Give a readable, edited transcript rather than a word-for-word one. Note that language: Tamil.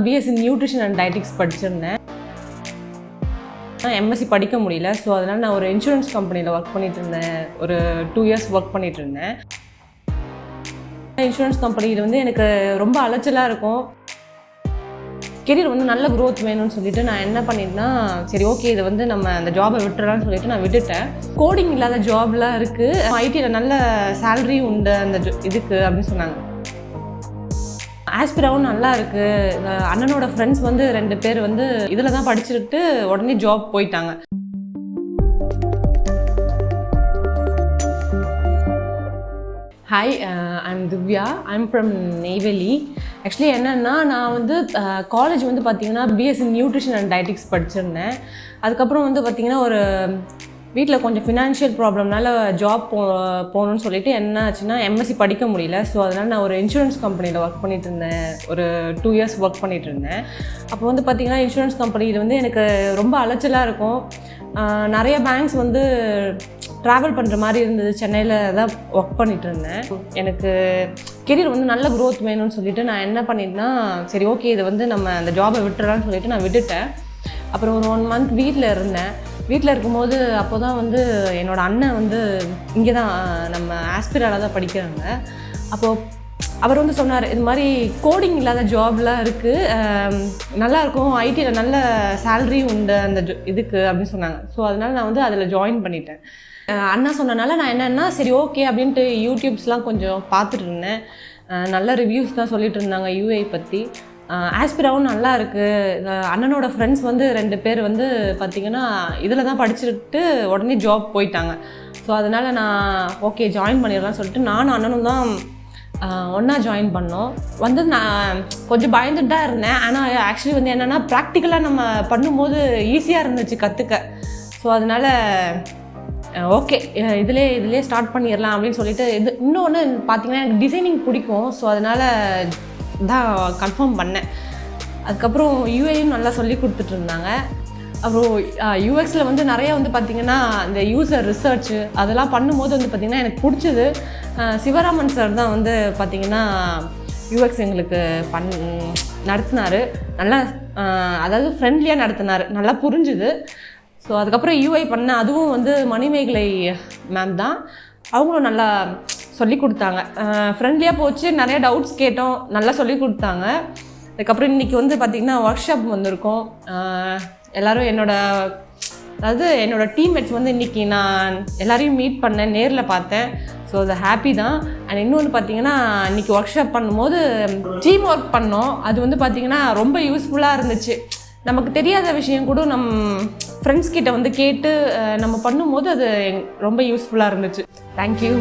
BSc நியூட்ரிஷன் அண்ட் டயட்டிக்ஸ் படிச்சிருந்தேன். எம்எஸ்சி படிக்க முடியல. ஸோ அதனால் நான் ஒரு இன்சூரன்ஸ் கம்பெனியில் ஒர்க் பண்ணிட்டு இருந்தேன். ஒரு 2 இயர்ஸ் ஒர்க் பண்ணிட்டு இருந்தேன். இன்சூரன்ஸ் கம்பெனியில் வந்து எனக்கு ரொம்ப அலைச்சலாக இருக்கும். கெரியர் வந்து நல்ல க்ரோத் வேணும்னு சொல்லிட்டு நான் என்ன பண்ணிட்டேன்னா, சரி ஓகே இதை வந்து நம்ம அந்த ஜாபை விட்டுறலாம்னு சொல்லிட்டு நான் விட்டுட்டேன். கோடிங் இல்லாத ஜாப்லாம் இருக்குது, ஐடியில் நல்ல சேலரி உண்டு அந்த இதுக்கு அப்படின்னு சொன்னாங்க. ஆஸ்பிராவும் நல்லா இருக்குது. அண்ணனோட ஃப்ரெண்ட்ஸ் வந்து 2 பேர் வந்து இதில் தான் படிச்சுட்டு உடனே ஜாப் போயிட்டாங்க. Hi, I'm Divya. I'm from Neyveli. Actually என்னென்னா, நான் வந்து காலேஜ் வந்து பார்த்திங்கன்னா BSc நியூட்ரிஷன் அண்ட் டயட்டிக்ஸ் படிச்சிருந்தேன். அதுக்கப்புறம் வந்து பார்த்திங்கன்னா ஒரு வீட்டில் கொஞ்சம் ஃபினான்ஷியல் ப்ராப்ளம்னால ஜாப் போகணுன்னு சொல்லிட்டு என்ன ஆச்சுன்னா, எம்எஸ்சி படிக்க முடியல. ஸோ அதனால் நான் ஒரு இன்சூரன்ஸ் கம்பெனியில் ஒர்க் பண்ணிட்டு இருந்தேன். ஒரு 2 இயர்ஸ் ஒர்க் பண்ணிட்டு இருந்தேன். அப்போ வந்து பார்த்திங்கன்னா இன்சூரன்ஸ் கம்பெனியில் வந்து எனக்கு ரொம்ப அலைச்சலாக இருக்கும். நிறைய பேங்க்ஸ் வந்து ட்ராவல் பண்ணுற மாதிரி இருந்தது. சென்னையில் தான் ஒர்க் பண்ணிகிட்டு இருந்தேன். எனக்கு கெரியர் வந்து நல்ல க்ரோத் வேணும்னு சொல்லிட்டு நான் என்ன பண்ணிட்டேன்னா, சரி ஓகே இதை வந்து நம்ம அந்த ஜாபை விட்டுறலாம்னு சொல்லிட்டு நான் விட்டுட்டேன். அப்புறம் ஒரு 1 மந்த் வீட்டில் இருந்தேன். வீட்டில் இருக்கும்போது அப்போ தான் வந்து என்னோடய அண்ணன் வந்து இங்கே தான் நம்ம ஆஸ்பிராவில் தான் படிக்கிறாங்க. அப்போது அவர் வந்து சொன்னார், இது மாதிரி கோடிங் இல்லாத ஜாப்லாம் இருக்குது, நல்லாயிருக்கும், ஐடியில் நல்ல சேலரி உண்டு அந்த இதுக்கு அப்படின்னு சொன்னாங்க. ஸோ அதனால் நான் வந்து அதில் ஜாயின் பண்ணிட்டேன். அண்ணா சொன்னனால நான் என்னென்னா சரி ஓகே அப்படின்ட்டு யூடியூப்ஸ்லாம் கொஞ்சம் பார்த்துட்டு இருந்தேன். நல்ல ரிவ்யூஸ் தான் சொல்லிட்டு இருந்தாங்க யூஐ பற்றி. ஆஸ்பிராவும் நல்லா இருக்குது. அண்ணனோட ஃப்ரெண்ட்ஸ் வந்து 2 பேர் வந்து பார்த்திங்கன்னா இதில் தான் படிச்சுட்டு உடனே ஜாப் போயிட்டாங்க. ஸோ அதனால் நான் ஓகே ஜாயின் பண்ணிடலாம்னு சொல்லிட்டு நானும் அண்ணனும் தான் ஒன்றா ஜாயின் பண்ணோம். வந்து நான் கொஞ்சம் பயந்துட்டு தான் இருந்தேன். ஆனால் ஆக்சுவலி வந்து என்னென்னா ப்ராக்டிக்கலாக நம்ம பண்ணும்போது ஈஸியாக இருந்துச்சு கற்றுக்க. ஸோ அதனால் ஓகே இதிலே ஸ்டார்ட் பண்ணிடலாம் அப்படின்னு சொல்லிட்டு இன்னொன்று பார்த்திங்கன்னா எனக்கு டிசைனிங் பிடிக்கும். ஸோ அதனால் தான் கன்ஃபார்ம் பண்ணேன். அதுக்கப்புறம் யூஐயும் நல்லா சொல்லி கொடுத்துட்ருந்தாங்க. அப்புறம் யூஎக்ஸில் வந்து நிறைய வந்து பார்த்திங்கன்னா இந்த யூசர் ரிசர்ச்சு அதெல்லாம் பண்ணும்போது வந்து பார்த்திங்கன்னா எனக்கு பிடிச்சது. சிவராமன் சார் தான் வந்து பார்த்திங்கன்னா யூஎக்ஸ் எங்களுக்கு நடத்தினார். நல்லா அதாவது ஃப்ரெண்ட்லியாக நடத்தினார், நல்லா புரிஞ்சுது. ஸோ அதுக்கப்புறம் யூஐ பண்ணேன். அதுவும் வந்து மணிமேகலை மேம் தான், அவங்களும் நல்லா சொல்லி கொடுத்தாங்க. ஃப்ரெண்ட்லியாக போச்சு, நிறைய டவுட்ஸ் கேட்டோம், நல்லா சொல்லி கொடுத்தாங்க. அதுக்கப்புறம் இன்றைக்கி வந்து பார்த்திங்கன்னா ஒர்க் ஷாப் வந்திருக்கோம். எல்லோரும் என்னோடய டீம்மேட்ஸ் வந்து இன்றைக்கி நான் எல்லோரையும் மீட் பண்ணேன், நேரில் பார்த்தேன். ஸோ அது ஹாப்பி தான். அண்ட் இன்னொன்று பார்த்திங்கன்னா இன்றைக்கி ஒர்க் ஷாப் பண்ணும்போது டீம் ஒர்க் பண்ணோம். அது வந்து பார்த்திங்கன்னா ரொம்ப யூஸ்ஃபுல்லாக இருந்துச்சு. நமக்கு தெரியாத விஷயம் கூட நம்ம ஃப்ரெண்ட்ஸ் கிட்ட வந்து கேட்டு நம்ம பண்ணும்போது அது ரொம்ப யூஸ்ஃபுல்லாக இருந்துச்சு. தேங்க்யூ.